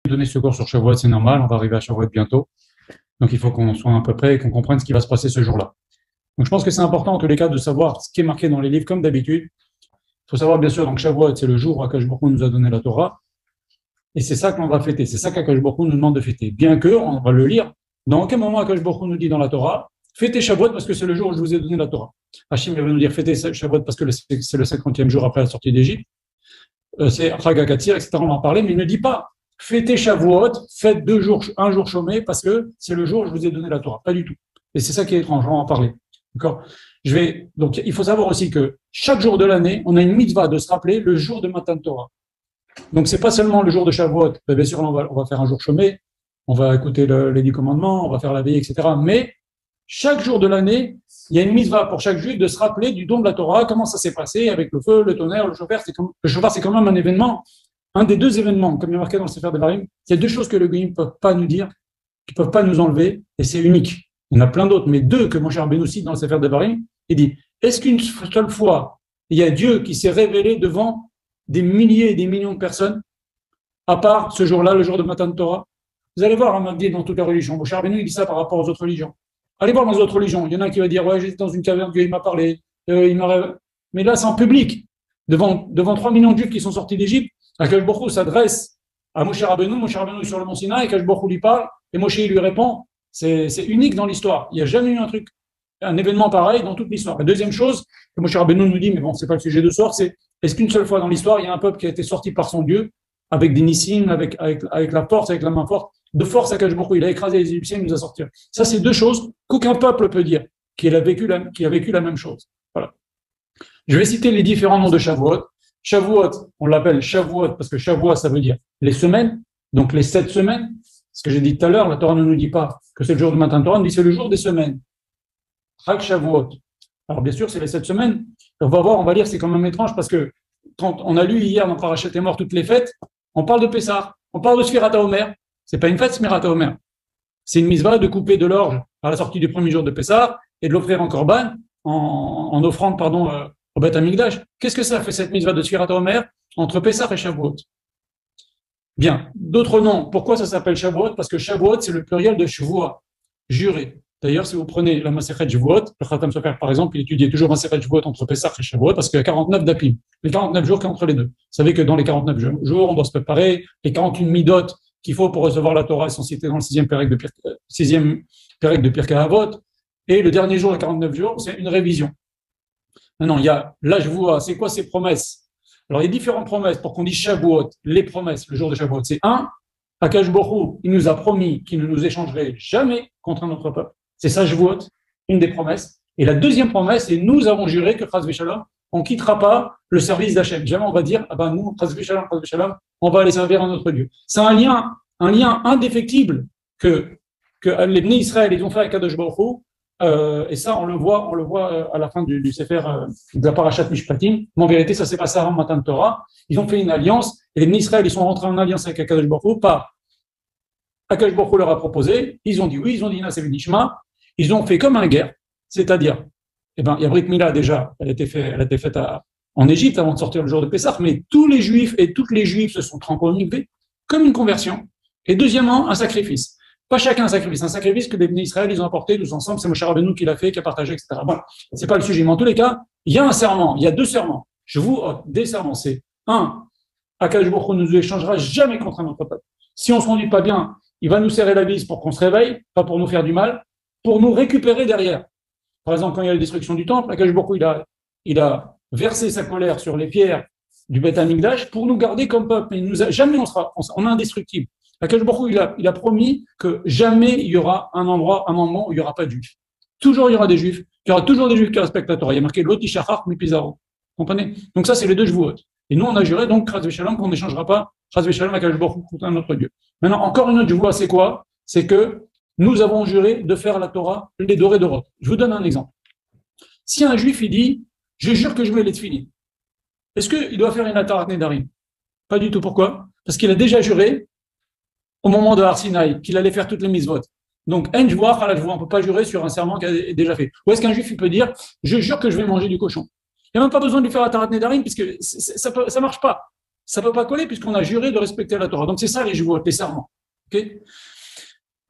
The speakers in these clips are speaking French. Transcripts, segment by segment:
donner ce cours sur Shavuot, c'est normal, on va arriver à Shavuot bientôt. Donc il faut qu'on soit à peu près et qu'on comprenne ce qui va se passer ce jour-là. Donc je pense que c'est important en tous les cas de savoir ce qui est marqué dans les livres comme d'habitude. Il faut savoir bien sûr, donc Shavuot, c'est le jour où Akash Baruch Hu nous a donné la Torah. Et c'est ça qu'on va fêter, c'est ça qu'Akash Baruch Hu nous demande de fêter. Bien que, on va le lire, dans aucun moment Akash Baruch Hu nous dit dans la Torah, fêtez Shavuot parce que c'est le jour où je vous ai donné la Torah. Hachim va nous dire fêtez Shavuot parce que c'est le 50e jour après la sortie d'Égypte. C'est Chag HaKatzir, etc. On va en parler, mais il ne dit pas fêtez Shavuot, faites un jour chômé parce que c'est le jour où je vous ai donné la Torah. Pas du tout. Et c'est ça qui est étrange, on va en parler. D'accord? Donc, il faut savoir aussi que chaque jour de l'année, on a une mitzvah de se rappeler le jour de Matan Torah. Donc, c'est pas seulement le jour de Shavuot. Bien sûr, on va faire un jour chômé, on va écouter les 10 commandements, on va faire la veillée, etc. Mais chaque jour de l'année, il y a une mitzvah pour chaque juif de se rappeler du don de la Torah, comment ça s'est passé avec le feu, le tonnerre, le shofar. Le shofar, c'est quand même un événement, un des deux événements, comme il est marqué dans le Sefer Devarim. Il y a deux choses que les goyim ne peuvent pas nous dire, qui ne peuvent pas nous enlever, et c'est unique. Il y en a plein d'autres, mais deux que Moshe Rabbeinu cite dans le Sefer Devarim. Il dit, est-ce qu'une seule fois, il y a Dieu qui s'est révélé devant des milliers et des millions de personnes, à part ce jour-là, le jour de Matan Torah? Vous allez voir, on m'a dit dans toutes les religions. Moshe Rabbeinu, il dit ça par rapport aux autres religions. Allez voir dans les autres religions. Il y en a qui va dire, ouais, j'étais dans une caverne, Dieu il m'a parlé, mais là, c'est en public, devant 3 millions de juifs qui sont sortis d'Égypte. Akash Baruch Hu s'adresse à Moshe Rabbeinu est sur le mont Sinaï, Akash Baruch Hu lui parle, et Moshe lui répond. C'est unique dans l'histoire. Il n'y a jamais eu un événement pareil dans toute l'histoire. La deuxième chose, que Moshe Rabbeinu nous dit, mais bon, c'est pas le sujet de ce soir, c'est est-ce qu'une seule fois dans l'histoire, il y a un peuple qui a été sorti par son Dieu, avec des nissim, avec la force, avec la main forte, de force à Akash Baruch Hu. Il a écrasé les Égyptiens, il nous a sortis. Ça, c'est deux choses qu'aucun peuple peut dire, qui a vécu la même chose. Voilà. Je vais citer les différents noms de Shavuot. Shavuot, on l'appelle Shavuot parce que Shavuot, ça veut dire les semaines, donc les 7 semaines. Ce que j'ai dit tout à l'heure, la Torah ne nous dit pas que c'est le jour de Matan Torah, on dit c'est le jour des semaines. Chag Shavuot. Alors bien sûr, c'est les 7 semaines. On va voir, on va lire, c'est quand même étrange parce que quand on a lu hier dans Parashat Emor toutes les fêtes, on parle de Pessah, on parle de Sfirat HaOmer. C'est pas une fête, Sfirat HaOmer. C'est une mitzvah de couper de l'orge à la sortie du premier jour de Pessah et de l'offrir en korban, en offrande, au Beth Amikdash. Qu'est-ce que ça fait cette mitzvah de Sfirat HaOmer entre Pessah et Shavuot? Bien, d'autres noms. Pourquoi ça s'appelle Shavuot? Parce que Shavuot, c'est le pluriel de Shvuah, juré. D'ailleurs, si vous prenez la Masechet Shavuot, le Khatam Sofer, par exemple, il étudiait toujours Masechet Shavuot entre Pessah et Shavuot parce qu'il y a 49 dapim. Les 49 jours qu'entre les deux. Vous savez que dans les 49 jours, on doit se préparer. Les 41 midot qu'il faut pour recevoir la Torah sont cités dans le 6e Pérec de Pirkei Avot. Et le dernier jour, les 49 jours, c'est une révision. Maintenant, il y a, là, je vois, c'est quoi ces promesses? Alors, il y a différentes promesses pour qu'on dise Shavuot, les promesses, le jour de Shavuot. C'est Akash Baruch Hu, il nous a promis qu'il ne nous échangerait jamais contre un autre peuple. C'est ça, Shavuot, une des promesses. Et la deuxième promesse, c'est nous avons juré que, Chas v'Shalom, on ne quittera pas le service d'Hachem. Jamais on va dire, ah ben nous, Chas v'Shalom, on va aller servir un autre Dieu. C'est un lien indéfectible que les Bnei Israël, ils ont fait avec Akadosh Baruch Hu. Et ça, on le voit à la fin du Sefer de la Parashat Mishpatim. Mais en vérité, ça s'est passé avant Matan Torah. Ils ont fait une alliance, et les Bnei Israël, ils sont rentrés en alliance avec Akadosh Baruch Hu. Akadosh Baruch Hu leur a proposé, ils ont dit oui, ils ont dit Naseh v'Nishma. Ils ont fait comme un guerre, c'est-à-dire, il y a Brit Mila déjà, elle a été faite en Égypte avant de sortir le jour de Pessah, mais tous les Juifs et toutes les Juifs se sont transformés comme une conversion. Et deuxièmement, un sacrifice. Pas chacun un sacrifice que les Bnei Israël, ils ont apporté tous ensemble, c'est Moshe Rabbeinu qui l'a fait, qui a partagé, etc. Bon, c'est pas le sujet, mais en tous les cas, il y a un serment, il y a 2 serments. Des serments, c'est Akadosh Baruch Hu ne nous échangera jamais contre un autre peuple. Si on se conduit pas bien, il va nous serrer la vis pour qu'on se réveille, pas pour nous faire du mal, pour nous récupérer derrière. Par exemple, quand il y a la destruction du temple, Akadosh Baruch Hu, il a versé sa colère sur les pierres du Beth Amikdash pour nous garder comme peuple. Mais jamais on est indestructible. Akadosh Baruch Hu, il a promis que jamais il y aura un moment où il n'y aura pas de juifs. Toujours il y aura des juifs. Il y aura toujours des juifs qui respectent la Torah. Il y a marqué Loti Shachar mi Pizarro. Comprenez? Donc ça, c'est les 2 Shavuot. Et nous, on a juré donc Chas v'Shalom qu'on n'échangera pas Chas v'Shalom avec Akadosh Baruch Hu contre un autre Dieu. Maintenant, encore une autre Shavuot, c'est quoi? C'est que nous avons juré de faire la Torah les dorés d'Europe. Je vous donne un exemple. Si un juif, il dit, je jure que je mets les tefillin, est-ce qu'il doit faire une Atarat Nedarim? Pas du tout. Pourquoi? Parce qu'il a déjà juré au moment de Har Sinaï qu'il allait faire toutes les mitzvot. Donc, on ne peut pas jurer sur un serment qu'il a déjà fait. Ou est-ce qu'un juif, il peut dire, je jure que je vais manger du cochon? Il n'y a même pas besoin de lui faire Atarat Nedarim, puisque ça marche pas. ça ne peut pas coller puisqu'on a juré de respecter la Torah. Donc c'est ça les Shavuot, les serments. Okay,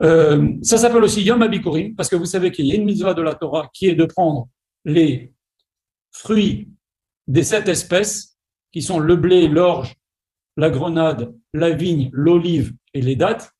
ça s'appelle aussi Yom HaBikurim, parce que vous savez qu'il y a une mitzvah de la Torah qui est de prendre les fruits des 7 espèces, qui sont le blé, l'orge, la grenade, la vigne, l'olive et les dattes,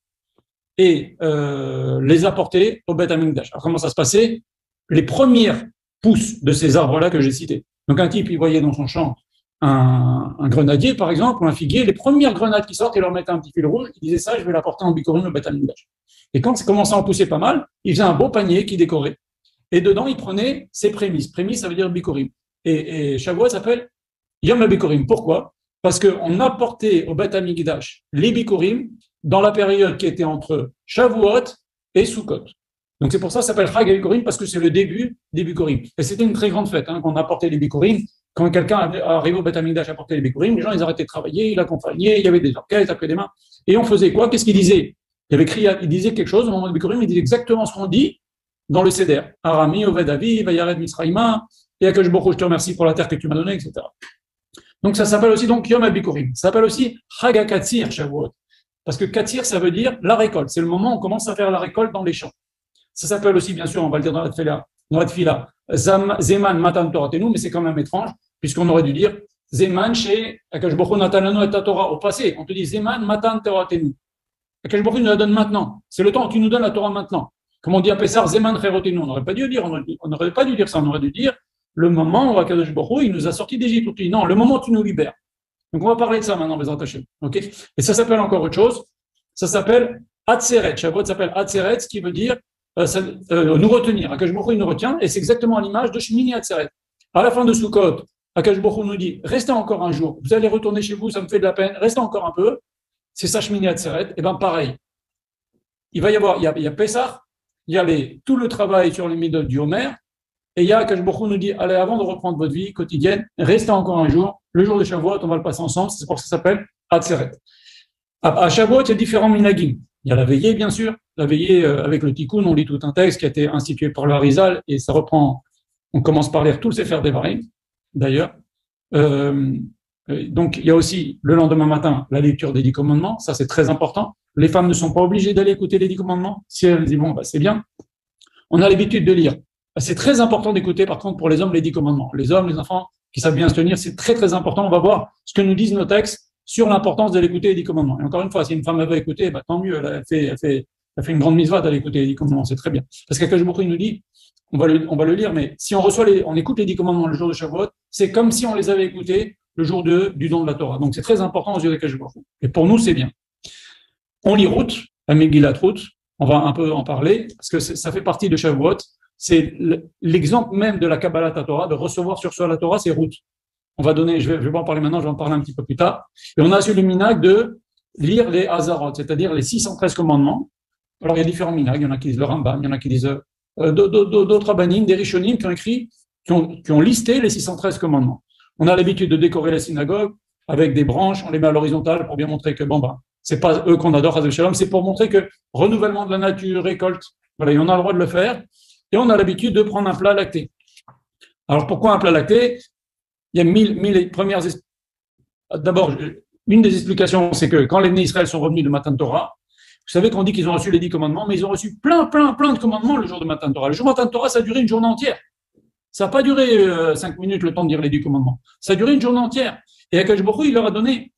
et les apporter au Beth Amikdash. Alors comment ça se passait? Les premières pousses de ces arbres-là que j'ai cités. Donc un type, il voyait dans son champ un grenadier, par exemple, ou un figuier, les premières grenades qui sortent, il leur mettait un petit fil rouge, il disait ça, je vais l'apporter en bikurim au Beth Amikdash. Et quand ça commençait à en pousser pas mal, il faisait un beau panier qui décorait. Et dedans, il prenait ses prémices. Prémices, ça veut dire bikurim. Et Shavuot s'appelle Yom HaBikurim. Pourquoi? Parce qu'on apportait au Beth Amikdash les bikurim dans la période qui était entre Shavuot et Sukkot. Donc c'est pour ça que ça s'appelle Chag HaBikurim, parce que c'est le début des bikurim. Et c'était une très grande fête qu'on apportait les bikurim. Quand quelqu'un arrivait au Beth Amikdash à apporter les bikurim, les gens ils arrêtaient de travailler, ils l'accompagnaient, il y avait des orchestres, ils tapaient des mains. Et on faisait quoi? Qu'est-ce qu'il disait? Il disait quelque chose au moment du bikurim, il disait exactement ce qu'on dit dans le Seder. Arami, Oved Avi, Vayared Misraïma, et Akash Baruch Hu, je te remercie pour la terre que tu m'as donnée, etc. Donc ça s'appelle aussi donc Yom HaBikurim. Ça s'appelle aussi Chag HaKatsir, Shavuot. Parce que Katsir, ça veut dire la récolte. C'est le moment où on commence à faire la récolte dans les champs. Ça s'appelle aussi, bien sûr, on va le dire dans la tefila, Zeman Matan Toratenu, mais c'est quand même étrange, puisqu'on aurait dû dire Zeman chez Akash Baruch Hu Natalanu et Torah. Au passé, on te dit Zeman Matan Toratenu. Akash Baruch Hu nous la donne maintenant. C'est le temps où tu nous donnes la Torah maintenant. Comme on dit à Pessar, Zeman Cherotenu. On n'aurait pas dû dire, on n'aurait pas dû dire ça, on aurait dû dire le moment où Akadosh Baruch Hu, il nous a sortis d'Égypte. Non, le moment où tu nous libères. Donc on va parler de ça maintenant, Bezrat Hashem. Okay, et ça s'appelle encore autre chose. Ça s'appelle Atzeret. Shavuot s'appelle Atzeret, ce qui veut dire nous retenir. Akadosh Baruch Hu, il nous retient, et c'est exactement à l'image de Shmini Atzeret. À la fin de Sukkot, Akadosh Baruch Hu nous dit restez encore un jour. Vous allez retourner chez vous, ça me fait de la peine. Restez encore un peu. C'est ça Shmini Atzeret. Et bien pareil. Il va y avoir, il y a Pessah, il y a tout le travail sur les midot du Homer. Et il y a Akadosh Baruch Hu nous dit, allez, avant de reprendre votre vie quotidienne, restez encore un jour. Le jour de Shavuot, on va le passer ensemble. C'est pour ça que ça s'appelle Atzeret. À Shavuot, il y a différents minagim. Il y a la veillée, bien sûr. La veillée avec le Tikkun, on lit tout un texte qui a été institué par le Harizal et ça reprend. On commence par lire tout le Sefer Devarim, d'ailleurs. Donc, il y a aussi le lendemain matin la lecture des 10 commandements. Ça, c'est très important. Les femmes ne sont pas obligées d'aller écouter les 10 commandements. Si elles disent bon, c'est bien. On a l'habitude de lire. C'est très important d'écouter, par contre, pour les hommes, les 10 commandements. Les hommes, les enfants qui savent bien se tenir, c'est très, très important. On va voir ce que nous disent nos textes sur l'importance de l'écouter les 10 commandements. Et encore une fois, si une femme veut écouter, tant mieux, elle fait une grande mitzvah d'aller écouter les 10 commandements, c'est très bien. Parce qu'Akadosh Baruch Hu nous dit, on va le lire, mais si on écoute les 10 commandements le jour de Shavuot, c'est comme si on les avait écoutés le jour du don de la Torah. Donc c'est très important aux yeux d'Akadosh Baruch Hu. Et pour nous, c'est bien. On lit Ruth, la Megillat Ruth, on va un peu en parler, parce que ça fait partie de Shavuot. C'est l'exemple même de la Kabbalat Torah, de recevoir sur soi la Torah, c'est Ruth. On va donner, je vais pas en parler maintenant, je vais en parler un petit peu plus tard. Et on a sur le minhag de lire les Hazarot, c'est-à-dire les 613 commandements. Alors il y a différents minhags, il y en a qui disent le Rambam, il y en a qui disent d'autres rabbanim, des Rishonim qui ont écrit, qui ont listé les 613 commandements. On a l'habitude de décorer la synagogue avec des branches, on les met à l'horizontale pour bien montrer que c'est pas eux qu'on adore, Chas v'Shalom, c'est pour montrer que renouvellement de la nature, récolte, voilà, et on a le droit de le faire. Et on a l'habitude de prendre un plat lacté. Alors pourquoi un plat lacté? Il y a mille premières. D'abord, une des explications, c'est que quand les Bnei Israël sont revenus de Matan Torah, vous savez qu'on dit qu'ils ont reçu les 10 commandements, mais ils ont reçu plein de commandements le jour de Matan Torah. Le jour de Matan Torah, ça a duré une journée entière. Ça n'a pas duré 5 minutes le temps de dire les 10 commandements. Ça a duré une journée entière. Et Akadosh Baruch Hu, il leur a donné,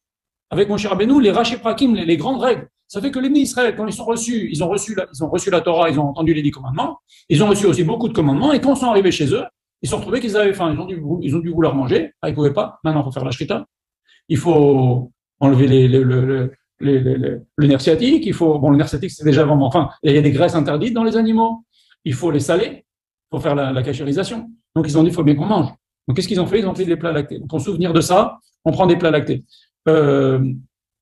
avec Moshe Rabbeinu, les Rashi Prakim, les grandes règles. Ça fait que les Bnei Israël, quand ils ont reçu la Torah, ils ont entendu les 10 commandements, ils ont reçu aussi beaucoup de commandements, et quand ils sont arrivés chez eux, ils se sont retrouvés qu'ils avaient faim, ils ont dû vouloir manger, ils ne pouvaient pas, maintenant il faut faire la shrita, il faut enlever le nerf sciatique, le nerf sciatique c'est déjà vraiment, il y a des graisses interdites dans les animaux, il faut les saler, il faut faire la cachérisation, donc ils ont dit il faut bien qu'on mange. Donc qu'est-ce qu'ils ont fait? Ils ont fait des plats lactés. Donc pour souvenir de ça, on prend des plats lactés.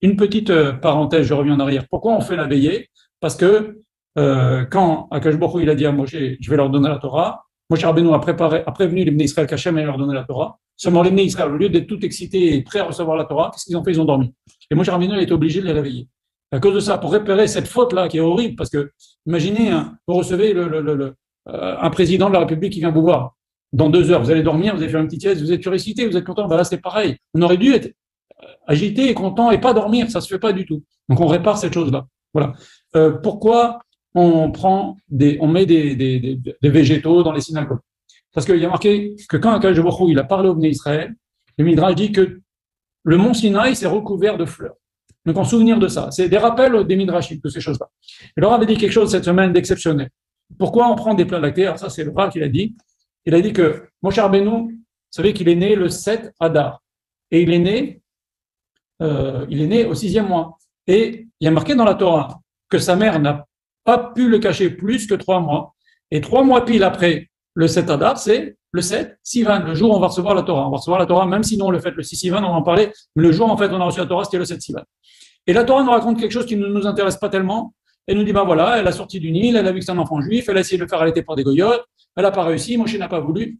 Une petite parenthèse, je reviens en arrière. Pourquoi on fait la veillée? Parce que quand Akadosh Baruch Hu il a dit à Moshe, je vais leur donner la Torah, Moshe Rabbeinu a prévenu les Bnei Israël qu'Hachem allait leur donner la Torah. Seulement les Bnei Israël, au lieu d'être tout excités et prêts à recevoir la Torah, qu'est-ce qu'ils ont fait? Ils ont dormi. Et Moshe Rabbeinu a été obligé de les réveiller. À cause de ça, pour réparer cette faute-là qui est horrible, parce que imaginez, vous recevez un président de la République qui vient vous voir. Dans 2 heures, vous allez dormir, vous allez faire une petite sieste, vous êtes surexcité, vous êtes content. Là, c'est pareil. On aurait dû être agité et content et pas dormir, ça se fait pas du tout. Donc on répare cette chose-là. Voilà. Pourquoi on met des végétaux dans les synagogues? Parce qu'il y a marqué que quand Akadosh Baruch Hu, il a parlé au Bnei Israël, le Midrash dit que le mont Sinaï s'est recouvert de fleurs. Donc en souvenir de ça, c'est des rappels des Midrashim, de ces choses-là. Et Laura avait dit quelque chose cette semaine d'exceptionnel. Pourquoi on prend des plats lactés? Alors ça, c'est le Rav qui l'a dit. Il a dit que Moshe Rabbeinu, vous savez qu'il est né le 7 Adar. Et il est né au 6e mois. Et il y a marqué dans la Torah que sa mère n'a pas pu le cacher plus que 3 mois. Et 3 mois pile après le 7 Adar, c'est le 7 Sivan, le jour où on va recevoir la Torah. On va recevoir la Torah, même si nous on le fait le 6 Sivan, on en parlait, mais le jour en fait on a reçu la Torah, c'était le 7 Sivan. Et la Torah nous raconte quelque chose qui ne nous intéresse pas tellement. Elle nous dit, ben voilà, elle a sorti du Nil, elle a vu que c'est un enfant juif, elle a essayé de le faire arrêter par des goyotes, elle n'a pas réussi, Moshe n'a pas voulu.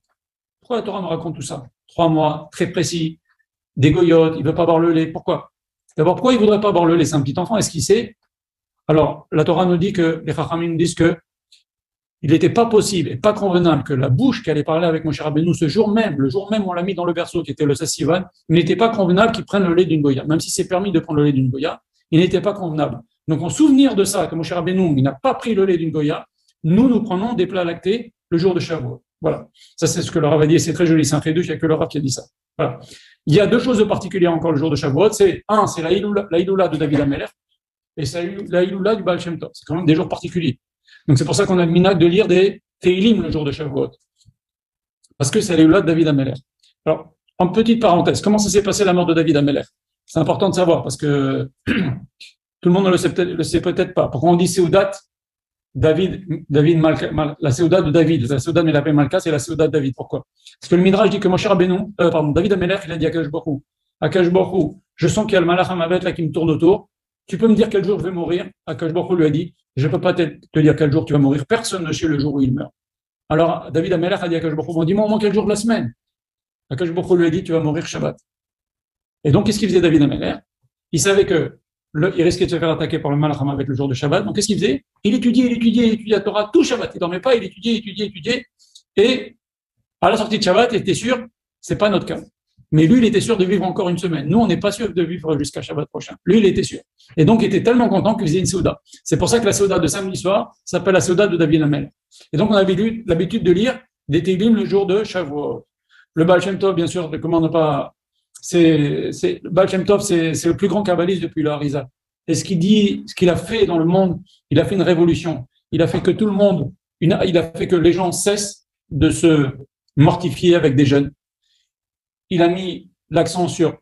Pourquoi la Torah nous raconte tout ça? 3 mois, très précis, des goyotes, il ne veut pas boire le lait. Pourquoi? D'abord, pourquoi il ne voudrait pas boire le lait? C'est un petit enfant, est-ce qu'il sait? Alors, la Torah nous dit que, les Chachamim disent que il n'était pas possible et pas convenable que la bouche qui allait parler avec Moshe Rabbeinu ce jour même, le jour même où on l'a mis dans le berceau, qui était le 16 Sivan, il n'était pas convenable qu'il prenne le lait d'une goya. Même si c'est permis de prendre le lait d'une goya, il n'était pas convenable. Donc, en souvenir de ça, que Moshe Rabbeinu, il n'a pas pris le lait d'une goya, nous prenons des plats lactés le jour de Shavuot. Voilà. Ça, c'est ce que le Rav a dit, c'est très joli, c'est un chidouche, il n'y a que le Rav qui a dit ça. Voilà. Il y a 2 choses de particulier encore le jour de Shavuot. C'est la Hiloula de David HaMelech, et c'est la Hiloula du Baal Shem Tov. C'est quand même des jours particuliers. Donc, c'est pour ça qu'on a le minhag de lire des Teilim le jour de Shavuot. Parce que c'est la Hiloula de David HaMelech. Alors, en petite parenthèse, comment ça s'est passé la mort de David HaMelech? C'est important de savoir, parce que tout le monde ne le sait peut-être pas. Pourquoi on dit Seudat David Malka, la Seudat de David, la Seudat de la Malka, c'est la Seudat de David. Pourquoi? Parce que le Midrash dit que Moshe Rabbeinu, David HaMelech, il a dit à Akadosh Baruch Hu, je sens qu'il y a le Malach HaMavet là qui me tourne autour. Tu peux me dire quel jour je vais mourir? Akadosh Baruch Hu lui a dit, je ne peux pas te dire quel jour tu vas mourir. Personne ne sait le jour où il meurt. Alors David HaMelech a dit à Akadosh Baruch Hu, dis-moi au moins quel jour de la semaine. Akadosh Baruch Hu lui a dit, tu vas mourir Shabbat. Et donc qu'est-ce qu'il faisait David HaMelech? Il savait que il risquait de se faire attaquer par le Malach HaMavet le jour de Shabbat. Donc qu'est-ce qu'il faisait? Il étudiait la Torah tout Shabbat. Il ne dormait pas, il étudiait. Et à la sortie de Shabbat, il était sûr, c'est pas notre cas. Mais lui, il était sûr de vivre encore une semaine. Nous, on n'est pas sûr de vivre jusqu'à Shabbat prochain. Lui, il était sûr. Et donc, il était tellement content qu'il faisait une Seuda. C'est pour ça que la Seuda de samedi soir s'appelle la Seuda de David HaMelech. Et donc, on avait eu l'habitude de lire des Teilim le jour de Shavuot. Le Baal Shem Tov, bien sûr, comment ne pas... le Baal Shem Tov, c'est le plus grand kabbaliste depuis le Harizal. Et ce qu'il a fait dans le monde, il a fait une révolution. Il a fait que tout le monde, il a fait que les gens cessent de se mortifier avec des jeûnes. Il a mis l'accent sur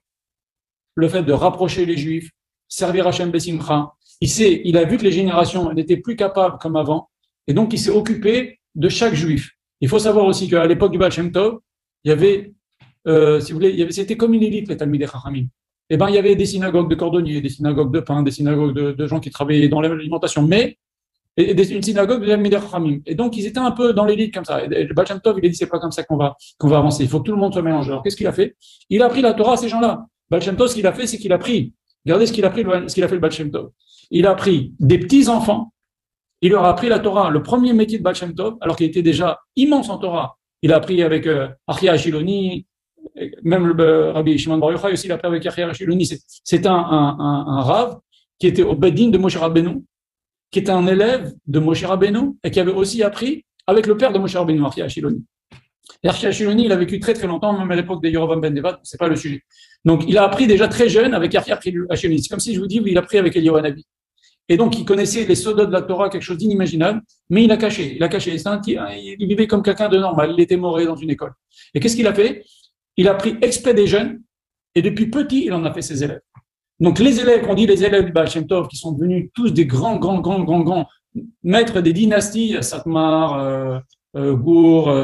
le fait de rapprocher les Juifs, servir Hachem Besimcha. Il a vu que les générations n'étaient plus capables comme avant, et donc il s'est occupé de chaque Juif. Il faut savoir aussi qu'à l'époque du Baal Shem Tov, il y avait, si vous voulez, c'était comme une élite, les Talmidei Chachamim. Eh ben, il y avait des synagogues de cordonniers, des synagogues de pain, des synagogues de gens qui travaillaient dans l'alimentation, mais une synagogue de Talmidei Chachamim. Et donc, ils étaient un peu dans l'élite comme ça. Et le Baal Shem Tov, il a dit, c'est pas comme ça qu'on va avancer. Il faut que tout le monde soit mélangé. Alors, qu'est-ce qu'il a fait? Il a appris la Torah à ces gens-là. Baal Shem Tov, ce qu'il a fait, c'est qu'il a pris, regardez ce qu'il a fait le Baal Shem Tov. Il a pris des petits-enfants, il leur a appris la Torah, le premier métier de Baal Shem Tov, alors qu'il était déjà immense en Torah. Il a appris avec Achia Ashiloni, même le Rabbi Shimon Bar Yochai aussi, il a appris avec Achia Ashiloni. C'est un Rav qui était au Bedin de Moshe Rabbeinu, qui était un élève de Moshe Rabbeinu et qui avait aussi appris avec le père de Moshe Rabbeinu, Achia Ashiloni. Et Achia Ashiloni, il a vécu très très longtemps, même à l'époque de Yerovam ben Nevat, c'est pas le sujet. Donc, il a appris déjà très jeune avec Achia Ashiloni. C'est comme si je vous dis, il a appris avec Eliyahu Hanavi. Et donc, il connaissait les sodas de la Torah, quelque chose d'inimaginable, mais il a caché. Il vivait comme quelqu'un de normal. Il était moré dans une école. Et qu'est-ce qu'il a fait? Il a pris exprès des jeunes, et depuis petit, il en a fait ses élèves. Donc, les élèves, on dit les élèves du Baal Shem Tov, qui sont devenus tous des grands maîtres des dynasties, Satmar, Gour,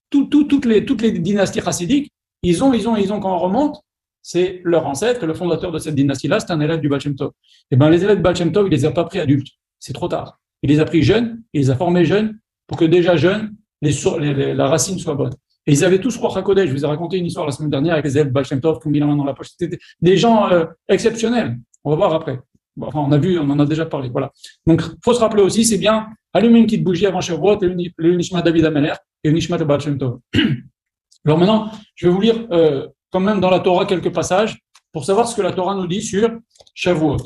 toutes les dynasties chassidiques, ils ont, quand on remonte, c'est leur ancêtre, le fondateur de cette dynastie-là, c'est un élève du Baal Shem Tov. Eh bien, les élèves du Baal Shem Tov, il les a pas pris adultes. C'est trop tard. Il les a pris jeunes, il les a formés jeunes, pour que déjà jeunes, la racine soit bonne. Et ils avaient tous Ruach HaKodesh. Je vous ai raconté une histoire la semaine dernière avec les élèves du Baal Shem Tov, qui ont mis la main dans la poche. C'était des gens exceptionnels. On va voir après. Enfin, on en a déjà parlé. Voilà. Donc, faut se rappeler aussi, c'est bien allumer une petite bougie avant Shavuot, le Nishmat David HaMelech et le Nishmat Baal Shem Tov. Alors maintenant, je vais vous lire quand même dans la Torah quelques passages pour savoir ce que la Torah nous dit sur Shavuot.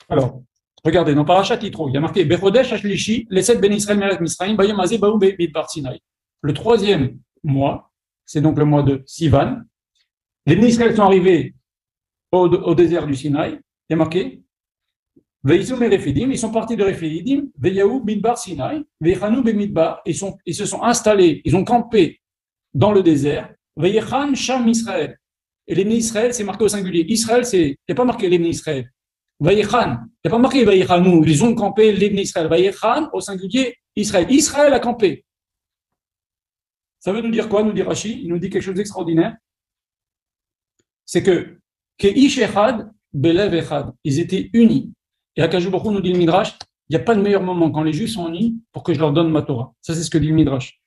Alors, regardez, dans Parashat Yitro, il y a marqué Bechodesh Ashlishi, Leset Ben Israël Meret Misraim, Bayom Azeh Baou Midbar Sinai. Le troisième mois, c'est donc le mois de Sivan. Les Bnei Israël sont arrivés au désert du Sinaï. Il y a marqué Veizum et Refidim, ils sont partis de Refidim, Veyaou Midbar Sinai, Veichanou Bemidbar, ils se sont installés, ils ont campé dans le désert. Veichan Sham Israël. Et les Bnei Israël, c'est marqué au singulier. Israël, il n'y a pas marqué les Bnei Israël. Vaïchan, il n'y a pas marqué Vaïchanou, ils ont campé les Bnei Israël. Vaïchan, au singulier, Israël. Israël a campé. Ça veut nous dire quoi, nous dit Rashi? Il nous dit quelque chose d'extraordinaire. C'est que Ish Echad, Belev Echad, ils étaient unis. Et Akash Baruch Hu nous dit le Midrash, il n'y a pas de meilleur moment quand les Juifs sont unis pour que je leur donne ma Torah. Ça, c'est ce que dit le Midrash.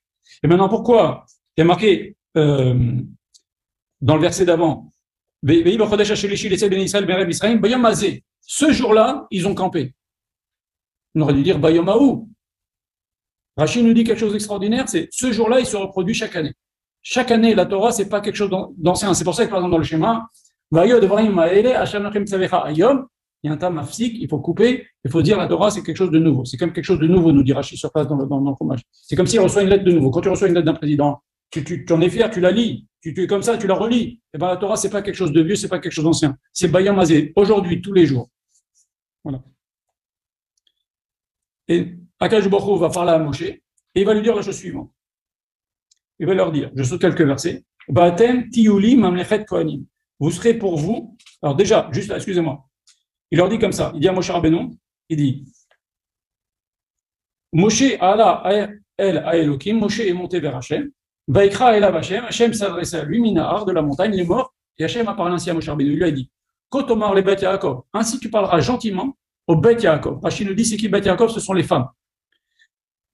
Et maintenant, pourquoi? Il y a marqué dans le verset d'avant, ce jour-là, ils ont campé. On aurait dû dire Bayomaou. Rachid nous dit quelque chose d'extraordinaire, c'est ce jour-là, il se reproduit chaque année. Chaque année, la Torah, c'est pas quelque chose d'ancien. C'est pour ça que, par exemple, dans le schéma, il y a un tam mafsik, il faut couper, il faut dire la Torah, c'est quelque chose de nouveau. C'est comme quelque chose de nouveau, nous dit Rachid sur place dans le fromage. C'est comme s'il reçoit une lettre de nouveau. Quand tu reçois une lettre d'un président, tu en es fier, tu la lis, tu es comme ça, tu la relis. Et bien la Torah, c'est pas quelque chose de vieux, c'est pas quelque chose d'ancien. C'est Bayam Azé, aujourd'hui, tous les jours. Voilà. Et Akash Baruch Hu va parler à Moshe, et il va lui dire la chose suivante. Il va leur dire, je saute quelques versets, Ba'atem tiyuli mamlechet kohanim. Vous serez pour vous, alors déjà, juste, excusez-moi, il leur dit comme ça, il dit à Moshe Rabbeinu, il dit, Moshe ala el Elokim, Moshe est monté vers Hachem, Vaikra elav Hachem, Hachem s'adressait à lui, Minahar, de la montagne, il est mort, et Hachem a parlé ainsi à Moshe Rabbeinu, il lui a dit, Kotomar le Bet Yaakov, ainsi tu parleras gentiment au Bet Yaakov. Rachid nous dit, c'est qui Bet Yaakov? Ce sont les femmes.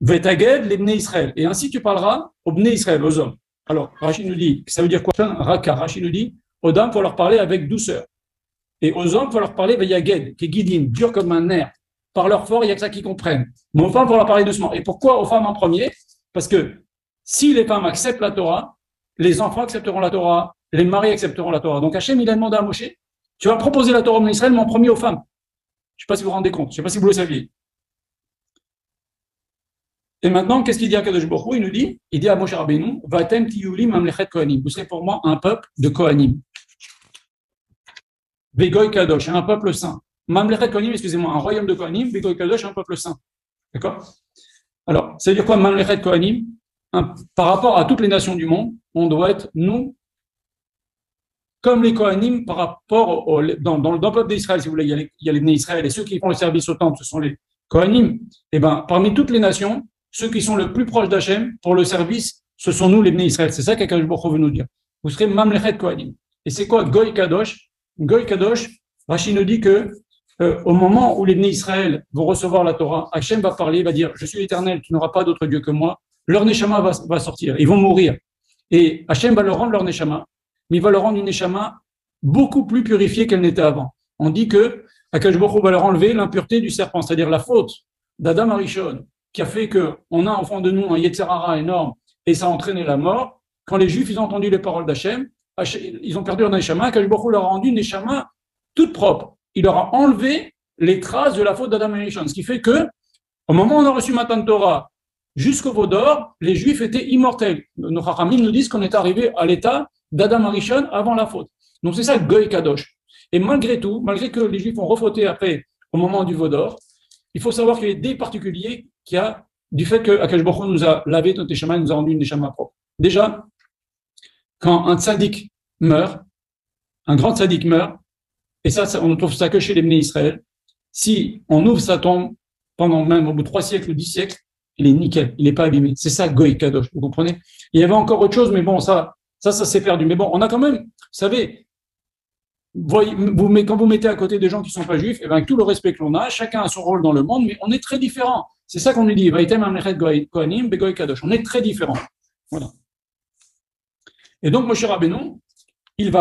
Vetaged les Bnei Israël. Et ainsi tu parleras aux Bnei Israël, aux hommes. Alors, Rachid nous dit, ça veut dire quoi? Raka. Rachid nous dit, aux dames, il faut leur parler avec douceur. Et aux hommes, il faut leur parler Veyaged, qui est guidine, dur comme un nerf. Parleur fort, il n'y a que ça qui comprennent. Mais aux femmes, il faut leur parler doucement. Et pourquoi aux femmes en premier? Parce que si les femmes acceptent la Torah, les enfants accepteront la Torah, les maris accepteront la Torah. Donc Hachem, il a demandé à Moshe, tu vas proposer la Torah en Israël, mais en premier aux femmes. Je ne sais pas si vous vous rendez compte, je ne sais pas si vous le saviez. Et maintenant, qu'est-ce qu'il dit à Kadosh Baruch Hu? Il nous dit, il dit à Moshe Rabbeinu, Vatem tiyuli mamlechet kohanim. Vous serez pour moi un peuple de kohanim. Vegoy kadosh, un peuple saint. Mamlechet kohanim, excusez-moi, un royaume de kohanim. Vegoy kadosh, un peuple saint. D'accord? Alors, ça veut dire quoi mamlechet kohanim? Par rapport à toutes les nations du monde, on doit être, nous, comme les Kohanim par rapport dans le peuple d'Israël, si vous voulez, il y a les Bnei Israël et ceux qui font le service au temple, ce sont les Kohanim. Et ben, parmi toutes les nations, ceux qui sont le plus proches d'Hachem pour le service, ce sont nous les Bnei Israël. C'est ça qu'Akadosh Baruch Hu veut nous dire. Vous serez Mamlechet Kohanim. Et c'est quoi Goy Kadosh? Goy Kadosh, Rachid nous dit que au moment où les Bnei Israël vont recevoir la Torah, Hachem va parler, va dire, je suis l'Éternel, tu n'auras pas d'autre Dieu que moi. Leur Neshama va sortir, ils vont mourir. Et Hachem va leur rendre leur Neshama, mais il va leur rendre une Neshama beaucoup plus purifiée qu'elle n'était avant. On dit que Akadosh Baruch Hu va leur enlever l'impureté du serpent, c'est-à-dire la faute d'Adam Arishon, qui a fait qu'on a au fond de nous un Yetzer Hara énorme, et ça a entraîné la mort. Quand les Juifs ils ont entendu les paroles d'Hachem, ils ont perdu leur Neshama, Akadosh Baruch Hu leur a rendu une Neshama toute propre. Il leur a enlevé les traces de la faute d'Adam Arishon, ce qui fait que, au moment où on a reçu Matan Torah, jusqu'au veau d'or, les Juifs étaient immortels. Nos Chachamim nous disent qu'on est arrivé à l'état d'Adam Arishon avant la faute. Donc c'est ça le Goy Kadosh. Et malgré tout, malgré que les Juifs ont refauté après, au moment du veau d'or, il faut savoir qu'il y a des particuliers qu'il y a du fait que Akadosh Baruch Hu nous a lavé notre Neshama, nous a rendu une Neshama propre. Déjà, quand un tzaddik meurt, un grand tzaddik meurt, et ça on trouve ça que chez les Bnei Israël, si on ouvre sa tombe pendant même au bout de 3 siècles ou 10 siècles, il est nickel, il n'est pas abîmé. C'est ça, Goy Kadosh, vous comprenez? Il y avait encore autre chose, mais bon, ça s'est perdu. Mais bon, on a quand même, vous savez, quand vous mettez à côté des gens qui ne sont pas juifs, et bien, avec tout le respect que l'on a, chacun a son rôle dans le monde, mais on est très différents. C'est ça qu'on nous dit. On est très différents. Voilà. Et donc, Moshe Rabbeinu, il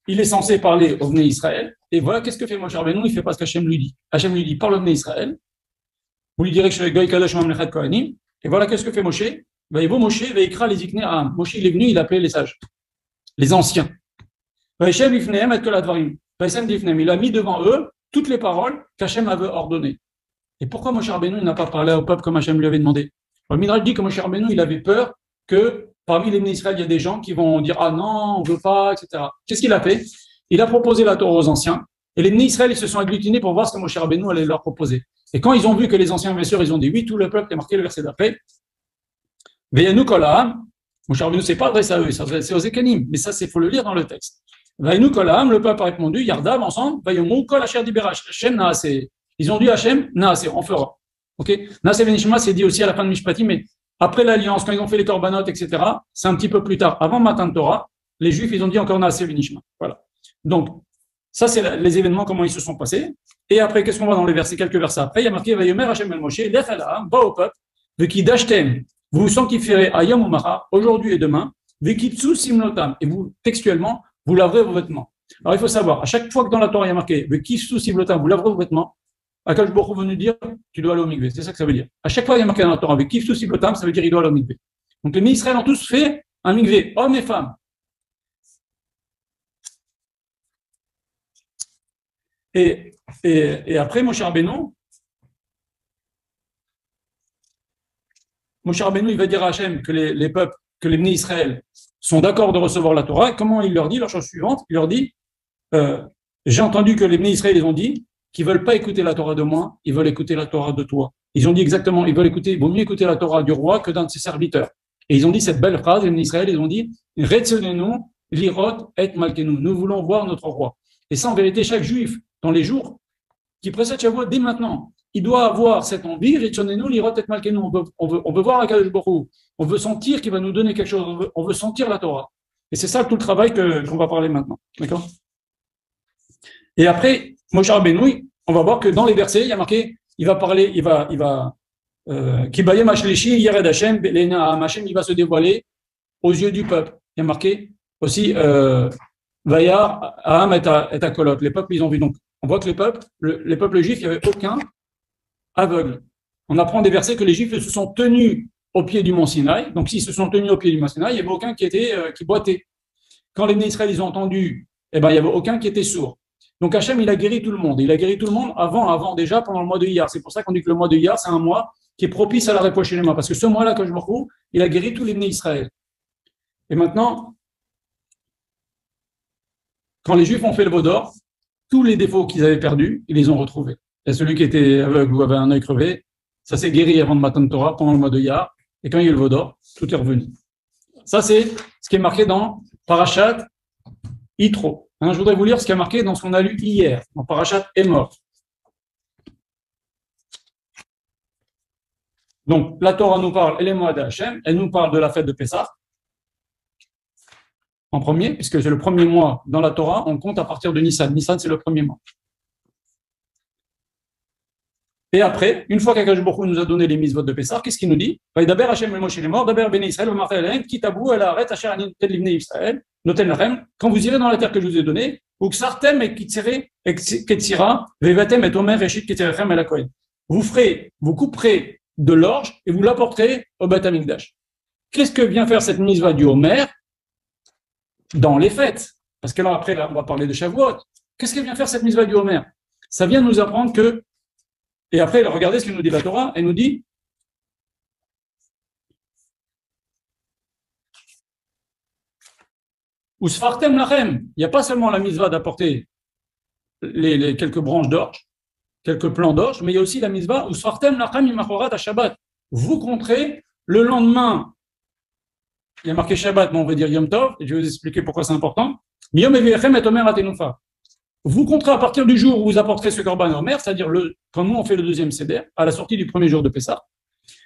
est censé parler au Bnei Israël, et voilà, qu'est-ce que fait Moshe Rabbeinu? Il fait pas ce qu'Hachem lui dit. Hachem lui dit, parle au Bnei Israël. Vous lui direz que je suis Goy Kadosh Mamlechet Kohanim. Et voilà, qu'est-ce que fait Moshe? Moshe, il est venu, il a appelé les sages. les anciens. Il a mis devant eux toutes les paroles qu'Hachem avait ordonnées. Et pourquoi Moshe Rabbeinu n'a pas parlé au peuple comme Hachem lui avait demandé? Le Midrash dit que Moshe Rabbeinu, il avait peur que parmi les Israël, il y a des gens qui vont dire ah non, on veut pas, etc. Qu'est-ce qu'il a fait? Il a proposé la Torah aux anciens, et les Israël, ils se sont agglutinés pour voir ce que Moshe Rabbeinu allait leur proposer. Et quand ils ont vu que les anciens, bien sûr, ils ont dit oui, tout le peuple, est marqué le verset d'après. Veyanu Kolam, Moshe Rabbeinu ne s'est pas adressé à eux, il s'est adressé aux Ékanim, mais ça, il faut le lire dans le texte. Veyanu Kolam, le peuple a répondu, Yardav, ensemble, Vayomu Kol Asher Diberash, Hashem Naaseh. Ils ont dit Hachem, Naaseh, on fera. Ok? Naaseh Venishma, c'est dit aussi à la fin de Mishpati, mais après l'alliance, quand ils ont fait les korbanot, etc., c'est un petit peu plus tard. Avant Matan Torah, les Juifs, ils ont dit encore Naaseh Venishma. Voilà. Donc, ça, c'est les événements, comment ils se sont passés. Et après, qu'est-ce qu'on voit dans les versets, quelques versets après? Il y a marqué Vayomer Hachem El Moshe, Lech Elam, va au peuple, Veki Dashtem, vous vous sanctifierez Ayom ou Maha, aujourd'hui et demain, Vekitsu Simlotam, et vous, textuellement, vous laverez vos vêtements. Alors, il faut savoir, à chaque fois que dans la Torah, il y a marqué Vekitsu Simlotam, vous laverez vos vêtements, Akash Baruch Hu veut nous dire, tu dois aller au mikvé. C'est ça que ça veut dire. À chaque fois, il y a marqué dans la Torah, avec Kifsu Sibotam, ça veut dire, il doit aller au mikvé. Donc, les Israël ont tous fait un mikvé, hommes et femmes. Et après, Moshe Rabbeinu, il va dire à Hachem que les peuples, que les Israël sont d'accord de recevoir la Torah. Et comment il leur dit, la chose suivante? Il leur dit, j'ai entendu que les Israël, ils ont dit, qui ne veulent pas écouter la Torah de moi, ils veulent écouter la Torah de toi. Ils ont dit exactement, ils veulent écouter, il vaut mieux écouter la Torah du roi que d'un de ses serviteurs. Et ils ont dit cette belle phrase, les Israël, ils ont dit, Retzenenu, lirot et malkenu. Nous voulons voir notre roi. Et ça, en vérité, chaque juif, dans les jours qui précèdent Shavuot, dès maintenant, il doit avoir cette envie, Retzenenu, lirot et malkenu. On veut voir Akadosh Baruch Hu. On veut sentir qu'il va nous donner quelque chose. On veut sentir la Torah. Et c'est ça tout le travail qu'on va parler maintenant. D'accord? Et après, Moshe Rabbeinu, on va voir que dans les versets, il y a marqué, il va parler, Kibayem Ashleshi, Yered Hashem, Belena Hashem, il va se dévoiler aux yeux du peuple. Il y a marqué aussi, Vayar, Aham et Akolot. Les peuples, ils ont vu. Donc, on voit que les peuples juifs, il n'y avait aucun aveugle. On apprend des versets que les juifs se sont tenus au pied du mont Sinaï. Donc, s'ils se sont tenus au pied du mont Sinaï, il n'y avait aucun qui boitait. Quand les Israël, ils ont entendu, il n'y avait aucun qui était sourd. Donc Hachem, il a guéri tout le monde. Il a guéri tout le monde avant déjà, pendant le mois de Iyar. C'est pour ça qu'on dit que le mois de Iyar, c'est un mois qui est propice à la répoche les mains. Parce que ce mois-là, quand je me retrouve, il a guéri tous les nés Israël. Et maintenant, quand les Juifs ont fait le veau d'or, tous les défauts qu'ils avaient perdus, ils les ont retrouvés. Et celui qui était aveugle ou avait un œil crevé, ça s'est guéri avant de Matan Torah, pendant le mois de Iyar. Et quand il y a eu le veau d'or, tout est revenu. Ça, c'est ce qui est marqué dans Parashat Yitro. Je voudrais vous lire ce qui est marqué dans ce qu'on a lu hier, dans Parashat Emor. Donc, la Torah nous parle, elle est Moed Hashem, elle nous parle de la fête de Pessah, en premier, puisque c'est le premier mois dans la Torah, on compte à partir de Nissan. Nissan, c'est le premier mois. Et après, une fois qu'Akadosh Baruch Hu nous a donné les mitzvot de Pessah, qu'est-ce qu'il nous dit? Vaidaber Hashem el Moshe lemor, daber bnei Israël v'marta elahem, ki tabou el haaretz asher ani noten livnei Israël, noten lachem, quand vous irez dans la terre que je vous ai donnée, uksartem et kitzere et ketzira, vevatem et omer reshit ketzerechem el hakohen. Vous couperez de l'orge et vous l'apporterez au Beth Amikdash. Qu'est-ce que vient faire cette mitzvah du Homer dans les fêtes? Parce que là, après, on va parler de Shavuot. Qu'est-ce que vient faire cette mitzvah du Homer? Ça vient nous apprendre que. Et après, regardez ce que nous dit la Torah. Elle nous dit Usfartem lachem. Il n'y a pas seulement la mitzvah d'apporter les quelques branches d'orge, quelques plants d'orge, mais il y a aussi la mitzvah Usfartem lachem imachorat à Shabbat. Vous compterez le lendemain. Il y a marqué Shabbat, mais on va dire Yom Tov, et je vais vous expliquer pourquoi c'est important. Yom Evilechem et Omer Atenufa. Vous compterez à partir du jour où vous apporterez ce korban Omer, c'est-à-dire quand nous on fait le deuxième seder, à la sortie du premier jour de Pessah,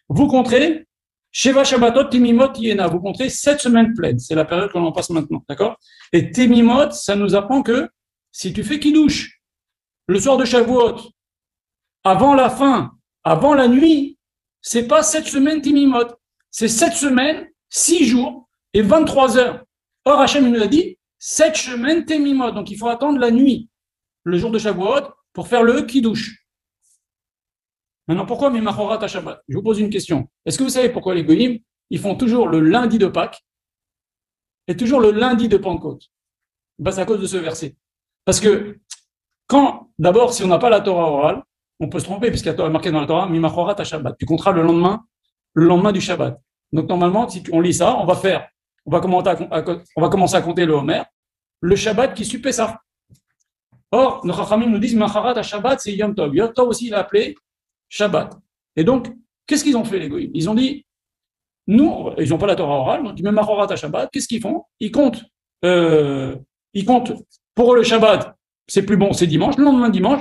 vous compterez Sheva Shabbatot Timimot Yena, vous compterez 7 semaines pleines, c'est la période que l'on passe maintenant, d'accord? Et Timimot, ça nous apprend que si tu fais Kiddush le soir de Shavuot, avant la fin, avant la nuit, c'est pas 7 semaines Timimot, c'est 7 semaines, 6 jours et 23 heures. Or, Hachem nous a dit 7 semaines Timimot, donc il faut attendre la nuit, le jour de Shavuot, pour faire le Kiddush. Maintenant, pourquoi Mimachorat à Shabbat? Je vous pose une question. Est-ce que vous savez pourquoi les Goïms, ils font toujours le lundi de Pâques est toujours le lundi de Pentecôte. Ben, c'est à cause de ce verset. Parce que d'abord, si on n'a pas la Torah orale, on peut se tromper, puisqu'il y a marqué dans la Torah, Mimachorat à Shabbat. Tu compteras le lendemain du Shabbat. Donc, normalement, si on lit ça, on va commencer à compter le Homer, le Shabbat qui suit Pessah. Or, nos Chachamim nous disent, Macharat à Shabbat, c'est Yom Tov. Yom Tov aussi, il a appelé Shabbat. Et donc, qu'est-ce qu'ils ont fait, les goïms? Ils ont dit, nous, ils n'ont pas la Torah orale, donc, même Macharat à Shabbat, qu'est-ce qu'ils font? Ils comptent, pour eux, le Shabbat, c'est plus bon, c'est dimanche. Le lendemain dimanche,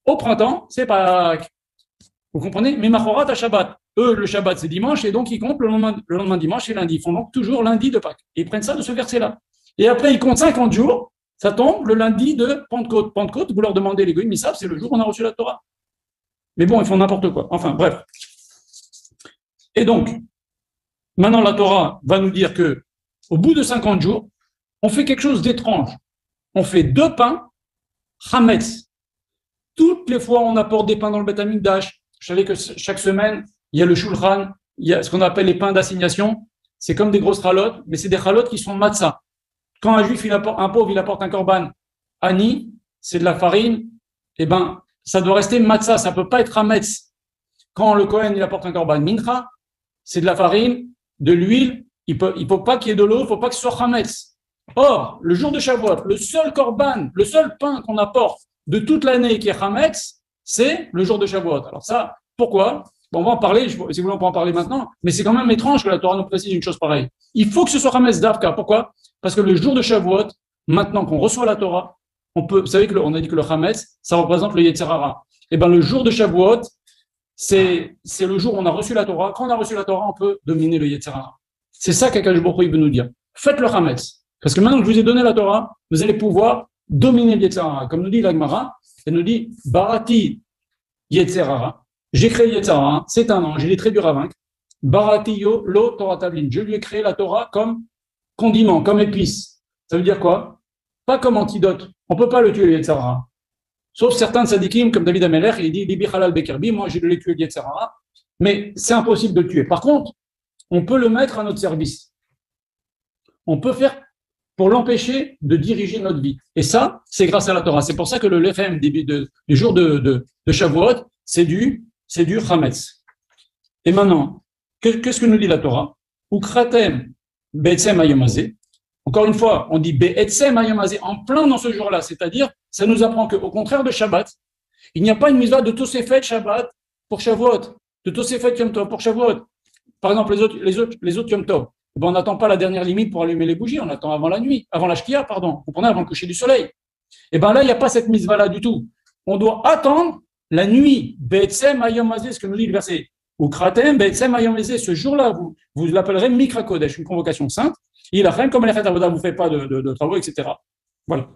au printemps, c'est Pâques. Vous comprenez? Mais Machorat à Shabbat. Eux, le Shabbat, c'est dimanche, et donc ils comptent le lendemain dimanche et lundi. Ils font donc toujours lundi de Pâques. Et ils prennent ça de ce verset-là. Et après, ils comptent 50 jours. Ça tombe le lundi de Pentecôte. Pentecôte, vous leur demandez, les goïms, ils savent, c'est le jour où on a reçu la Torah. Mais bon, ils font n'importe quoi. Enfin, bref. Et donc, maintenant, la Torah va nous dire que, au bout de 50 jours, on fait quelque chose d'étrange. On fait 2 pains, Hametz. Toutes les fois, on apporte des pains dans le Beth Amikdash. Je savais que chaque semaine, il y a le Shulchan, il y a ce qu'on appelle les pains d'assignation. C'est comme des grosses chalotes, mais c'est des chalotes qui sont matzah. Quand un juif, un pauvre, il apporte un korban ani, c'est de la farine, eh ben, ça doit rester matzah, ça peut pas être hametz. Quand le Kohen, il apporte un korban mincha, c'est de la farine, de l'huile, il faut pas qu'il y ait de l'eau, il faut pas que ce soit hametz. Or, le jour de Shavuot, le seul korban, le seul pain qu'on apporte de toute l'année qui est hametz, c'est le jour de Shavuot. Alors ça, pourquoi? Bon, on va en parler, si vous voulez, on peut en parler maintenant, mais c'est quand même étrange que la Torah nous précise une chose pareille. Il faut que ce soit hametz d'Avka. Pourquoi? Parce que le jour de Shavuot, maintenant qu'on reçoit la Torah, vous savez qu'on a dit que le hametz, ça représente le Yetzer Hara. Et ben, le jour de Shavuot, c'est le jour où on a reçu la Torah. Quand on a reçu la Torah, on peut dominer le Yetzer Hara. C'est ça qu'Akadosh Baruch Hu veut nous dire. Faites le hametz. Parce que maintenant que je vous ai donné la Torah, vous allez pouvoir dominer le Yetzer Hara. Comme nous dit la Gemara, elle nous dit, Barati Yetzer Hara. J'ai créé Yetzer Hara, c'est un ange, il est très dur à vaincre. Barati yo lo Torah tavlin. Je lui ai créé la Torah comme condiment, comme épice. Ça veut dire quoi? Pas comme antidote. On ne peut pas le tuer, le Yetzer Hara. Sauf certains tzadikim, comme David Amelech, il dit Libi halal bekerbi, moi je l'ai tué le Yetzer Hara. Mais c'est impossible de le tuer. Par contre, on peut le mettre à notre service. On peut faire pour l'empêcher de diriger notre vie. Et ça, c'est grâce à la Torah. C'est pour ça que le lechem du jour de Shavuot, c'est du chametz. Et maintenant, qu'est-ce que nous dit la Torah? Ukratem be'etzem hayomazé. Encore une fois, on dit be'etzem hayomazé, en plein dans ce jour-là. C'est-à-dire, ça nous apprend qu'au contraire de Shabbat, il n'y a pas une mitzvah de Tosefet Shabbat pour Shavuot, de Tosefet Yom Tov pour Shavuot. Par exemple, les autres Yom Tov. Ben, on n'attend pas la dernière limite pour allumer les bougies, on attend avant la nuit, avant la shkia, pardon, vous comprenez, avant le coucher du soleil. Et bien là, il n'y a pas cette mitzvah-là du tout. On doit attendre la nuit, Be'etzem Hayom Hazeh, ce que nous dit le verset, ou Kratem, Be'etzem Hayom Hazeh, ce jour-là, vous l'appellerez Mikra Kodesh, une convocation sainte, il a rien comme les Chet Avoda, vous ne faites pas de travaux, etc. Voilà.